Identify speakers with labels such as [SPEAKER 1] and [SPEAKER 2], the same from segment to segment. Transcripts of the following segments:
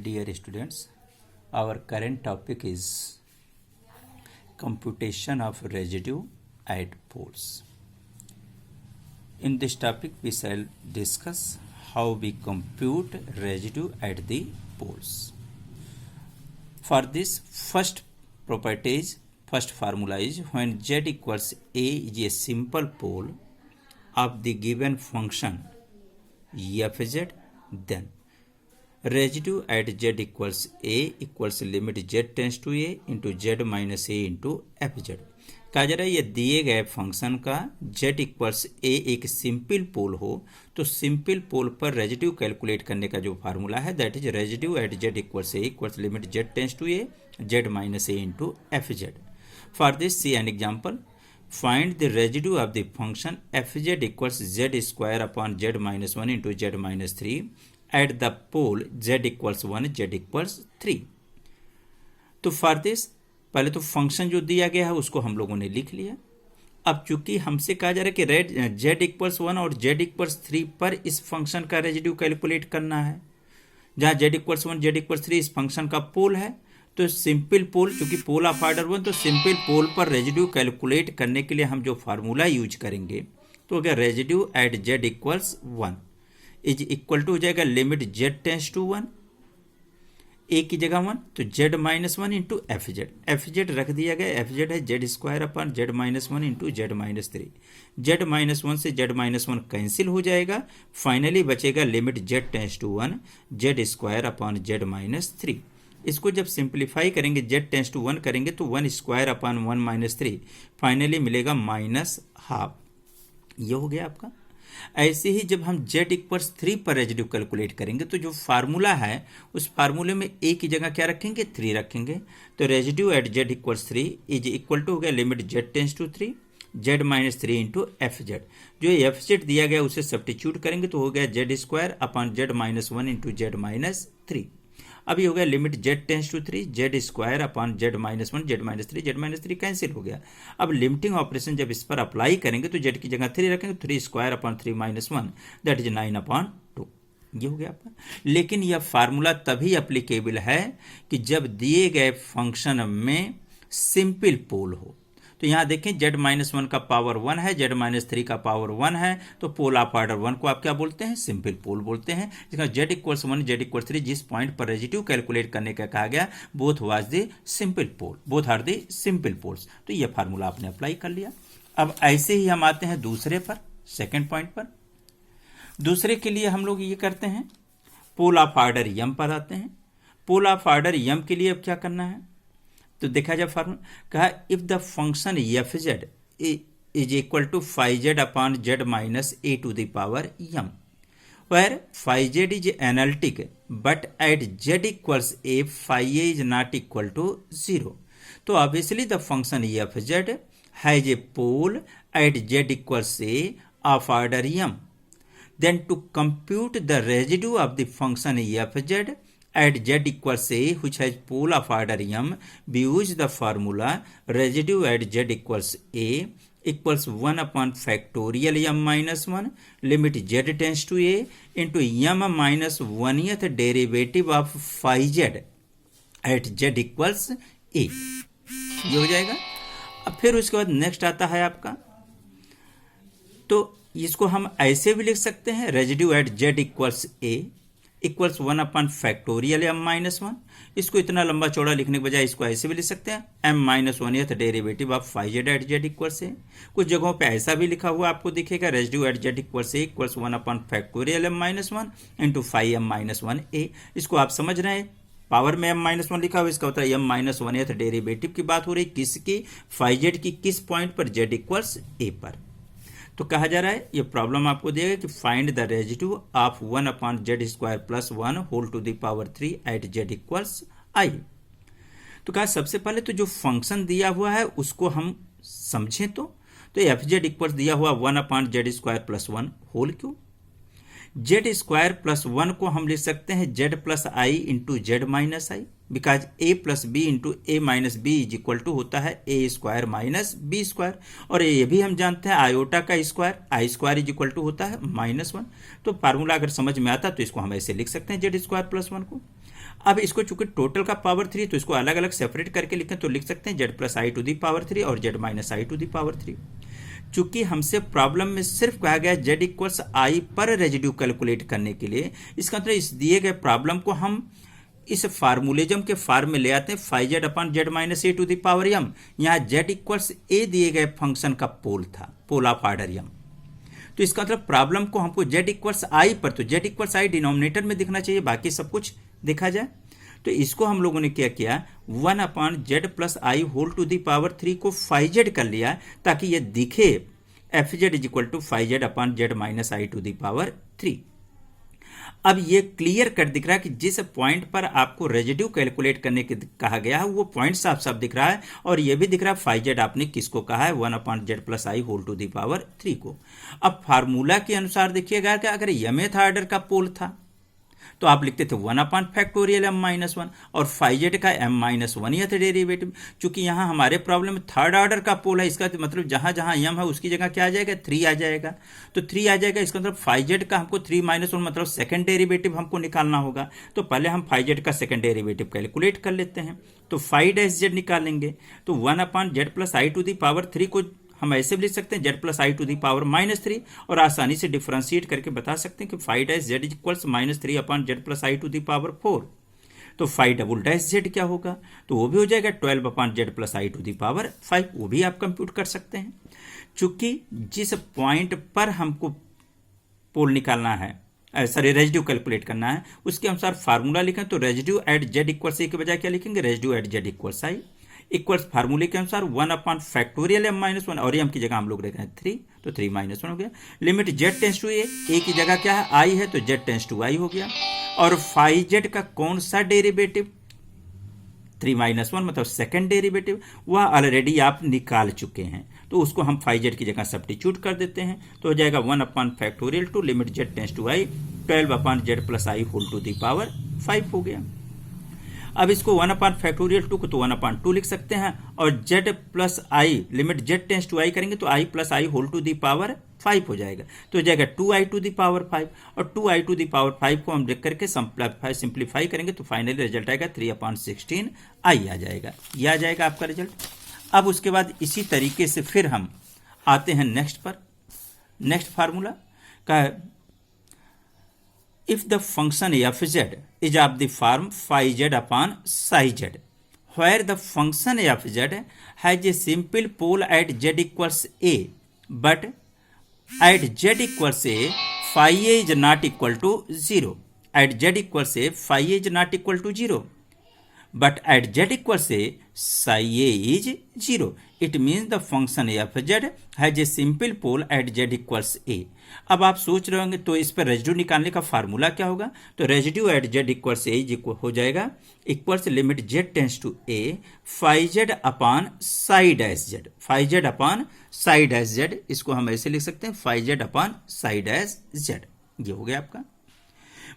[SPEAKER 1] Dear students, our current topic is computation of residue at poles. In this topic, we shall discuss how we compute residue at the poles. For this, first formula is when z equals a is a simple pole of the given function fz, then residue at z equals a equals limit z tends to a into z minus a into fz. कहा जा रहा है ये दिए गए function का z equals a एक simple पोल हो तो सिंपल पोल पर रेजिड्यू कैलकुलेट करने का जो फार्मूला है that is residue at z equals a equals limit z tends to a z minus a into fz. For this see an example. Find the residue of the function fz equals z square upon z minus 1 into z minus 3 at the pole z equals 1 z equals 3. तो for this पहले तो function जो दिया गया है उसको हम लोगों ने लिख लिया. अब चूंकि हमसे कहा जा रहा है कि z इक्वल्स 1 और z इक्वल्स 3 पर इस फंक्शन का रेजिड्यू कैलकुलेट करना है, जहाँ z इक्वल्स 1 z इक्वल्स 3 इस फंक्शन का पोल है, तो सिंपल पोल चूंकि पोल ऑफ ऑर्डर 1 तो सिंपल पोल पर रेजिड्यू कैलकुलेट करने के लिए हम जो फार्मूला यूज करेंगे तो अगर residue at z equals 1 is equal to हो जाएगा limit z tends to 1, a की जगह 1 तो z माइनस 1 इंटू fz रख दिया गया. fz है z square upon z minus 1 into z minus 3. z minus 1 से z माइनस 1 कैंसिल हो जाएगा. फाइनली बचेगा limit z tends to 1 z square upon z minus 3. इसको जब सिंप्लीफाई करेंगे z टेंस टू 1 करेंगे तो 1 स्क्वायर अपॉन 1 माइनस 3 फाइनली मिलेगा माइनस हाफ. ये हो गया आपका. ऐसे ही जब हम z इक्वल्स 3 पर रेजिड्यू कैलकुलेट करेंगे तो जो फार्मूला है उस फार्मूले में a की जगह क्या रखेंगे 3 रखेंगे. तो residue at z equals 3 is equal to हो गया limit z tends to 3 z minus 3 into fz. जो fz दिया गया उसे सब्स्टिट्यूट करेंगे तो हो गया z square upon z minus 1 into z minus 3. अब ये हो गया limit z tends to 3 z square upon z minus 1 z minus 3 cancel हो गया. अब लिमिटिंग ऑपरेशन जब इस पर अप्लाई करेंगे तो z की जगह 3 रखेंगे 3 square upon 3 minus 1 that is 9 upon 2. ये हो गया आपका. लेकिन यह फार्मूला तभी अप्लीकेबल है कि जब दिए गए फंक्शन में सिंपल पोल हो. तो यहाँ देखें z माइनस 1 का पावर 1 है, z माइनस 3 का पावर 1 है, तो पोल ऑफ ऑर्डर 1 को आप क्या बोलते हैं सिंपल पोल बोलते हैं. जिसका z इक्वल्स 1 z इक्वल्स 3 जिस पॉइंट पर रेजिड्यू कैलकुलेट करने का कहा गया both was the simple pole, both are the simple poles. तो ये फार्मूला आपने अप्लाई कर लिया. अब ऐसे ही हम आते हैं दूसरे पर, सेकेंड पॉइंट पर. दूसरे के लिए हम लोग ये करते हैं पोल ऑफ ऑर्डर m पर आते हैं. पोल ऑफ ऑर्डर m के लिए अब क्या करना है तो देखा जाए फार्मूला. कहा if the function fz is equal to phi z upon Z minus a to the power m where phi z is analytic but at z equals a phi a is not equal to 0. तो obviously the function fz has a pole at z equals a of order m. Then to compute the residue of the function fz at z equals a which has pole of order m, we use the formula residue at z equals a equals 1 upon factorial m minus 1 limit z tends to a into m minus 1th derivative of phi z at z equals a. ये हो जाएगा. अब फिर उसके बाद next आता है आपका, तो इसको हम ऐसे भी लिख सकते हैं residue at z equals a equals 1 upon factorial m minus 1. इसको इतना लंबा चौड़ा लिखने के बजाय इसको ऐसे भी लिख सकते हैं m minus 1th derivative of five z at z equals a. कुछ जगहों पे ऐसा भी लिखा हुआ आपको दिखेगा residue at z equals a equals 1 upon factorial m minus 1 into five m minus 1 a. इसको आप समझ रहे हैं पावर में m माइनस 1 लिखा हुआ इसका होता है m माइनस 1th डेरिवेटिव की बात हो रही किसकी फाइव जेड की किस पॉइंट पर z इक्वल्स a पर. तो कहा जा रहा है ये प्रॉब्लम आपको देगा कि find the residue of 1 upon z square plus 1 whole to the power 3 at z equals i. तो कहा सबसे पहले तो जो फंक्शन दिया हुआ है उसको हम समझें तो एफ जेड इक्वल्स दिया हुआ 1 upon z square plus 1 whole cube. Z square plus 1 को हम लिख सकते हैं z plus i into z minus i because a plus b into a minus b is equal to होता है a square minus b square. और ये भी हम जानते हैं आयोटा का square i square is equal to होता है -1. तो फार्मूला अगर समझ में आता तो इसको हम ऐसे लिख सकते हैं जेड स्क्वायर प्लस 1 को. अब इसको चूंकि टोटल का पावर 3 तो इसको अलग अलग सेपरेट करके लिखें तो लिख सकते हैं z plus i to the power 3 और z minus i to the power 3। चूंकि हमसे प्रॉब्लम में सिर्फ कहा गया z इक्वल्स आई पर रेजिड्यू कैलकुलेट करने के लिए, इसका मतलब इस दिए गए प्रॉब्लम को हम इस फार्मूलिज्म के फॉर्म में ले आते हैं five z upon Z minus a to the power m. यहाँ z इक्वल्स ए दिए गए फंक्शन का पोल था, पोल ऑफ ऑर्डर यम। तो इसका मतलब प्रॉब्लम को हमको z इक्वल्स आई पर, तो z इक्वल्स आई डिनोमिनेटर में दिखना चाहिए, बाकी सब कुछ देखा जाए। तो इसको हम लोगों ने क्या किया, 1 upon z plus i whole to the power 3 को फाइव जेड कर लिया ताकि ये दिखे f Z is equal to phi z upon Z minus i to the power 3। अब ये क्लियर कट दिख रहा है कि जिस पॉइंट पर आपको रेजिड्यू कैलकुलेट करने के कहा गया है वो पॉइंट साफ साफ दिख रहा है, और ये भी दिख रहा है फाइव जेड आपने किसको कहा है, 1 upon z plus i whole to the power 3 को। अब फार्मूला के अनुसार देखिएगा कि अगर mth ऑर्डर का पोल था तो आप लिखते थे 1 अपॉन फैक्टोरियल m माइनस 1 और फाइव जेड का m माइनस 1 यह डेरिवेटिव। चूंकि यहाँ हमारे प्रॉब्लम में थर्ड ऑर्डर का पोल है, इसका मतलब जहां जहां m है उसकी जगह क्या आ जाएगा, 3 आ जाएगा। तो 3 आ जाएगा, इसका मतलब फाइव जेड का हमको 3 माइनस 1 मतलब सेकंड डेरिवेटिव हमको निकालना होगा। तो पहले हम फाइव जेड का सेकंड डेरिवेटिव कैलकुलेट कर लेते हैं। तो फाइव डैश जेड निकालेंगे तो 1 upon z plus i to the power 3 को हम ऐसे भी लिख सकते हैं z plus i to the power minus 3, और आसानी से डिफरेंशिएट करके बता सकते हैं कि phi dash z equals minus 3 upon z plus i to the power 4। तो फाइव डबल डैश जेड क्या होगा, तो वो भी हो जाएगा 12 upon z plus i to the power 5, वो भी आप कंप्यूट कर सकते हैं। चूंकि जिस पॉइंट पर हमको पोल निकालना है, सॉरी रेजिड्यू कैलकुलेट करना है, उसके अनुसार फार्मूला लिखें तो residue at z equals a के बजाय क्या लिखेंगे, residue at z equals i equals फार्मूले के अनुसार 1 अपॉन फैक्टोरियल m माइनस 1, और m की जगह हम लोग रख रहे हैं 3, तो 3 माइनस 1 हो गया। Limit z tends to a की जगह क्या है i है, तो z टेंस टू i हो गया। और फाइव जेड का कौन सा डेरिवेटिव, 3 माइनस 1 मतलब सेकंड डेरिवेटिव, वह ऑलरेडी आप निकाल चुके हैं, तो उसको हम फाइव जेड की जगह सब्स्टिट्यूट कर देते हैं। तो हो जाएगा 1 upon factorial two limit z tends to i 12 upon z plus i whole to the power 5 हो गया। अब इसको 1 अपॉन फैक्टोरियल 2 को तो 1 अपॉन 2 लिख सकते हैं, और z plus i limit z tends to i करेंगे तो i plus i whole to the power 5 हो जाएगा। तो हो जाएगा 2i टू दी पावर 5, और 2i टू दी पावर 5 को हम लिख करके सिंप्लीफाई करेंगे तो फाइनली रिजल्ट आएगा 3 अपॉन 16 i आ जाएगा। यह आ जाएगा आपका रिजल्ट। अब उसके बाद इसी तरीके से फिर हम आते हैं नेक्स्ट पर। नेक्स्ट फार्मूला का, if the function fz is of the form phi z upon psi z, where the function fz has a simple pole at z equals a, but at z equals a phi a is not equal to 0, at z equals a phi a is not equal to 0, but at z equals a psi a is 0, it means the function fz has a simple pole at z equals a। अब आप सोच रहे होंगे तो इस पर residue निकालने का फार्मूला क्या होगा, तो residue at z equals a हो जाएगा equals limit Z tends to a phi z upon psi dash z, phi z upon psi dash z, इसको हम ऐसे लिख सकते हैं five z upon psi dash z. ये हो गया आपका।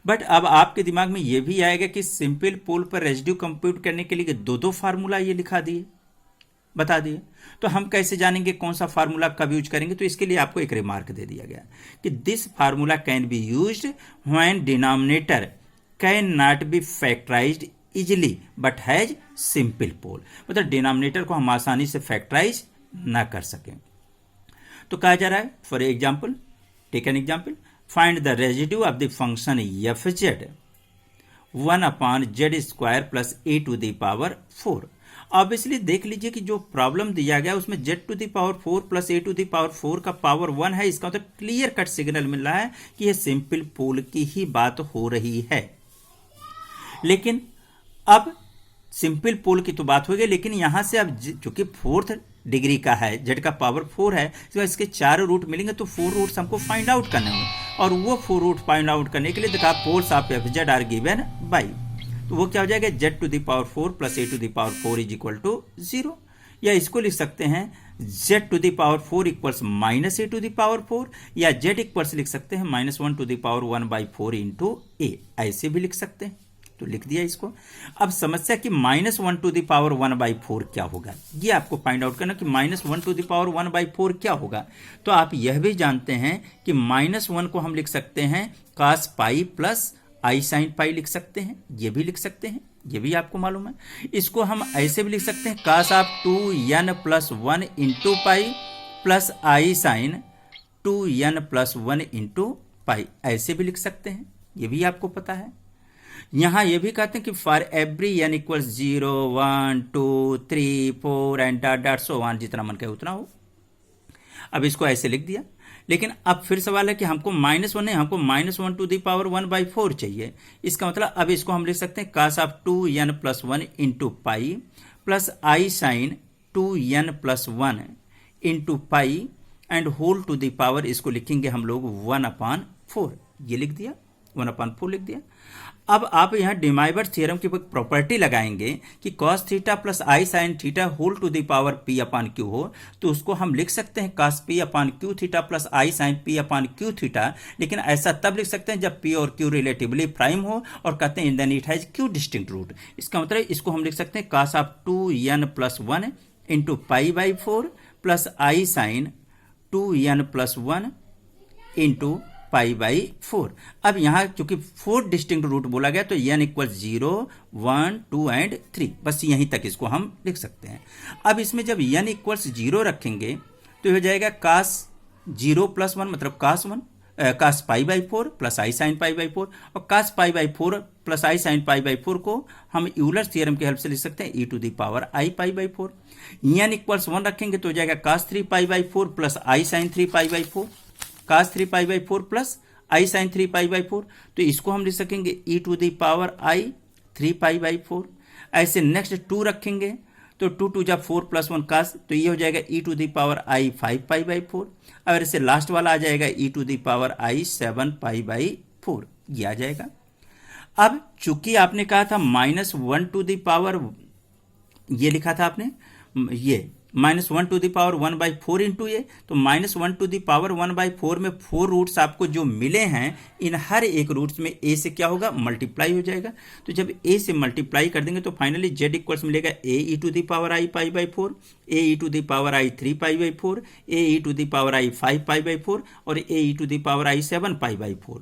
[SPEAKER 1] बट अब आपके दिमाग में ये भी आएगा कि सिंपल पोल पर रेजिड्यू कंप्यूट करने के लिए दो फार्मूला ये लिखा दिए, बता दिए, तो हम कैसे जानेंगे कौन सा फार्मूला कब यूज करेंगे। तो इसके लिए आपको एक रिमार्क दे दिया गया कि this formula can be used when denominator can not be factorised easily but has simple pole, मतलब डिनोमिनेटर को हम आसानी से फैक्टराइज ना कर सकें। तो कहा जा रहा है for example, take an example, find the residue of the function F z 1 upon z square plus a to the power 4। Obviously देख लीजिए कि जो प्रॉब्लम दिया गया उसमें z to the power 4 plus a to the power 4 का power 1 है, इसका मतलब क्लियर कट सिग्नल मिल रहा है कि यह सिंपल पोल की ही बात हो रही है। लेकिन अब सिंपल पोल की तो बात हो गई, लेकिन यहां से अब चूंकि 4th डिग्री का है, z का पावर 4 है, इसके 4 रूट मिलेंगे तो 4 रूट्स हमको फाइंड आउट करने होंगे, और वो 4 रूट फाइंड आउट करने के लिए देखा poles of f z are given by, तो वो क्या हो जाएगा z to the power 4 plus a to the power 4 is equal to 0, या इसको लिख सकते हैं z to the power 4 equals minus a to the power 4, या z इक्वल्स लिख सकते हैं minus 1 to the power 1 by 4 into a, ऐसे भी लिख सकते हैं। तो लिख दिया इसको। अब समस्या कि minus 1 to the power 1 by 4 क्या होगा, ये आपको फाइंड आउट करना कि minus 1 to the power 1 by 4 क्या होगा। तो आप यह भी जानते हैं कि माइनस 1 को हम लिख सकते हैं cos पाई प्लस आई साइन पाई लिख सकते हैं, ये भी लिख सकते हैं, ये भी आपको मालूम है। इसको हम ऐसे भी लिख सकते हैं cos of 2n + 1 into pi plus I sine 2n + 1 into pi, ऐसे भी लिख सकते हैं, ये भी आपको पता है। यहां ये भी कहते हैं कि for every n = 0 1 2 3 4 and dot dot so one, जितना मन कहे उतना हो। अब इसको ऐसे लिख दिया, लेकिन अब फिर सवाल है कि हमको -1 नहीं, हमको -1⁴ चाहिए। इसका मतलब अब इसको हम लिख सकते हैं cos of 2n + 1 into pi plus I sine 2n + 1 into pi and whole to the power, इसको लिखेंगे हम लोग 1/4, ये लिख दिया, 1/4 लिख दिया। अब आप यहाँ डिमाइवर थ्योरम की प्रॉपर्टी लगाएंगे कि cos theta plus I sine theta whole to the power p/q हो, तो उसको हम लिख सकते हैं cos p/q थीटा प्लस आई साइन p/q थीटा। लेकिन ऐसा तब लिख सकते हैं जब p और q रिलेटिवली प्राइम हो और कहते हैं then it has q distinct root. इसका मतलब इसको हम लिख सकते हैं cos of 2n + 1 into π/4 plus I sine 2n + 1 into π/4। अब यहाँ चूंकि 4 डिस्टिंक्ट रूट बोला गया तो n = 0 1 2 एंड 3, बस यहीं तक इसको हम लिख सकते हैं। अब इसमें जब n = 0 रखेंगे तो हो जाएगा cos 0 + 1 मतलब cos 1 cos π/4 प्लस आई साइन π/4, और cos π/4 प्लस आई साइन π/4 को हम यूलर थ्योरम की हेल्प से लिख सकते हैं e⁻i π/4। n = 1 रखेंगे तो हो जाएगा cos 3 π/4 प्लस आई साइन 3 π/4, cos 3 π/4 प्लस आई साइन 3 π/4, तो इसको हम लिख सकेंगे e⁻i 3 π/4। ऐसे नेक्स्ट 2 रखेंगे तो 2 2 जा 4 + 1 cos, तो ये हो जाएगा e⁻i 5 π/4। अगर इससे लास्ट वाला आ जाएगा e⁻i 7 π/4, ये आ जाएगा। अब चूंकि आपने कहा था -1 ये लिखा था आपने, ये -1 1/4 इंटू ए, तो -1 1/4 में 4 रूट्स आपको जो मिले हैं, इन हर एक रूट्स में ए से क्या होगा, मल्टीप्लाई हो जाएगा। तो जब ए से मल्टीप्लाई कर देंगे तो फाइनली z इक्वल्स मिलेगा a e⁻i π/4, a e⁻i 3 π/4, a e⁻i 5 π/4 और a e⁻i 7 π/4।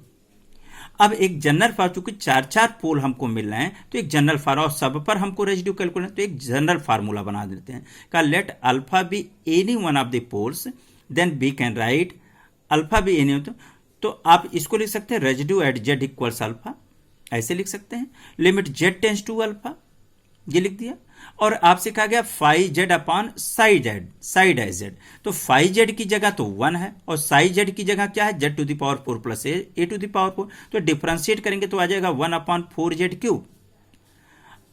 [SPEAKER 1] अब एक जनरल फॉर, चूंकि 4 पोल हमको मिल रहे हैं तो एक जनरल फॉर, और सब पर हमको रेजिड्यू कैलकुलेट, तो एक जनरल फार्मूला बना देते हैं का let alpha be any one of the poles then we can write alpha be any, तो आप इसको लिख सकते हैं residue at z equals alpha, ऐसे लिख सकते हैं। Limit z tends to alpha, ये लिख दिया। और आपसे कहा गया phi z upon psi dash z, तो फाई जेड की जगह तो 1 है और साई जेड की जगह क्या है, z⁴ प्लस a⁴, तो डिफरेंशिएट करेंगे तो आ जाएगा 1/4z³।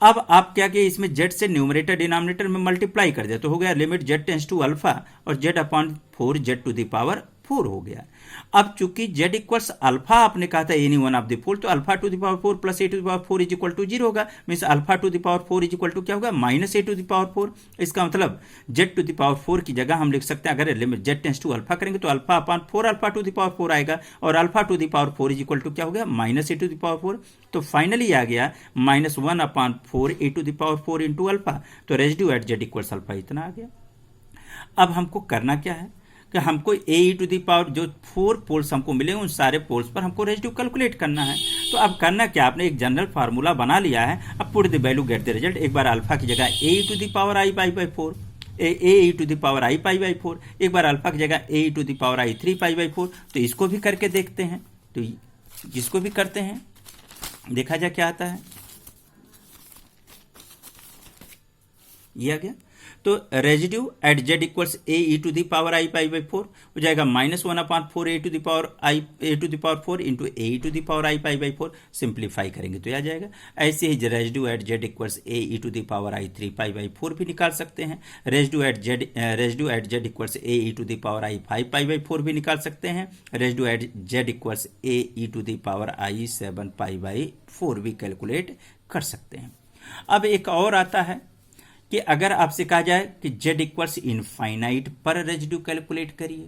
[SPEAKER 1] अब आप क्या किए, इसमें z से न्यूमरेटर डिनोमिनेटर में मल्टीप्लाई कर दिया तो हो गया limit z tends to alpha और z/4 z⁴ हो गया। अब चूंकि z इक्वल्स अल्फा आपने कहा था एनी वन ऑफ द पोल, तो α⁴ प्लस a⁴ इक्वल टू 0 होगा, मीन्स α⁴ इक्वल टू क्या होगा, -a⁴। इसका मतलब z⁴ की जगह हम लिख सकते हैं, अगर limit z tends to alpha करेंगे तो α/4 α⁴ आएगा और α⁴ इक्वल टू क्या हो गया, -a⁴। तो फाइनली आ गया -1/4 a⁴ इंटू अल्फा, तो residue at z equals alpha इतना आ गया। अब हमको करना क्या है कि हमको a⁻, जो 4 पोल्स हमको मिले उन सारे पोल्स पर हमको रेजिड्यू कैलकुलेट करना है। तो अब करना क्या, आपने एक जनरल फार्मूला बना लिया है, अब put the value get the result. एक बार अल्फा की जगह a⁻i π/4, a⁻i π/4, एक बार अल्फा की जगह a⁻i 3 π/4, तो इसको भी करके देखते हैं। तो इसको भी करते हैं, देखा जाए क्या आता है। ये आ गया, तो residue at z equals a⁻i π/4 हो जाएगा -1/4 a⁻4 इंटू a⁻i π/4, सिंप्लीफाई करेंगे तो आ जाएगा। ऐसे ही residue at z equals a⁻i 3 π/4 भी निकाल सकते हैं। Residue at z equals a⁻i 5 π/4 भी निकाल सकते हैं। Residue at z equals a⁻i 7 π/4 भी कैलकुलेट कर सकते हैं। अब एक और आता है कि अगर आपसे कहा जाए कि z इक्वल्स इनफाइनाइट पर रेजिड्यू कैलकुलेट करिए,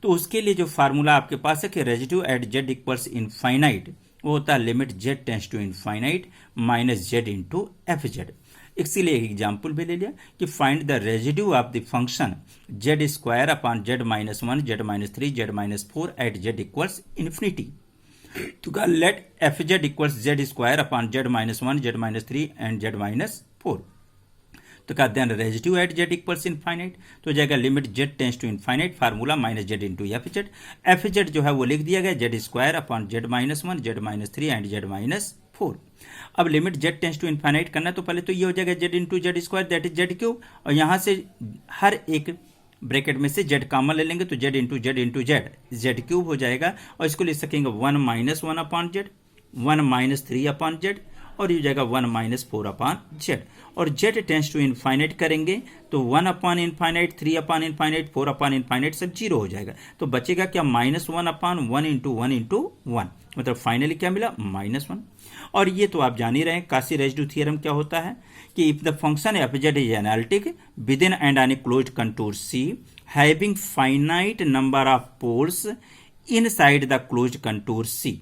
[SPEAKER 1] तो उसके लिए जो फार्मूला आपके पास है कि residue at z equals infinite, वो होता है limit z tends to infinite -z into fz। इसीलिए एक एग्जाम्पल भी ले लिया कि find the residue of the function z² upon z-1 z-3 z-4 at z equals infinity. तो कहा let f z equals z square upon Z minus 1 Z minus 3 and Z minus 4। तो कहा then residue at z equals infinite, तो जाएगा limit Z tends to infinite, formula minus Z into F Z जो है वो लिख दिया गया Z square upon Z minus 1 Z minus 3 and Z minus 4। अब limit Z tends to infinite करना, तो पहले तो ये हो जाएगा Z into Z square that is Z cube, और यहां से हर एक ब्रैकेट में से जेड कॉमन ले लेंगे तो Z into Z Z cube हो जाएगा, और इसको लिख सकेंगे 1 minus 1 upon Z, 1 minus 3 upon Z, और ये हो जाएगा 1 माइनस 4 अपॉन जेड। और जेड टेंस टू इनफाइनाइट करेंगे तो 1 upon infinite, 3 upon infinite, 4 upon infinite सब जीरो हो जाएगा, तो बचेगा क्या माइनस 1 अपॉन 1 इंटू 1, मतलब फाइनली क्या मिला -1। और ये तो आप जान ही रहे हैं काशी रेजिड्यू थ्योरम क्या होता है कि if the function F Z is analytic within and an closed contour C having finite number of poles inside the closed contour C,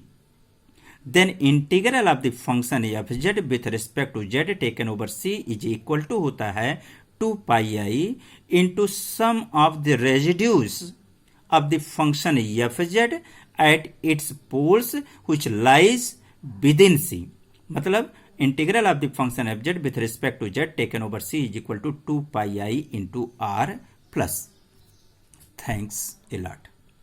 [SPEAKER 1] then integral of the function f z with respect to z taken over c is equal to होता है 2 pi i into sum of the residues of the function f z at its poles which lies within c। मतलब integral of the function F Z with respect to Z taken over C is equal to 2 pi i into r plus. Thanks a lot.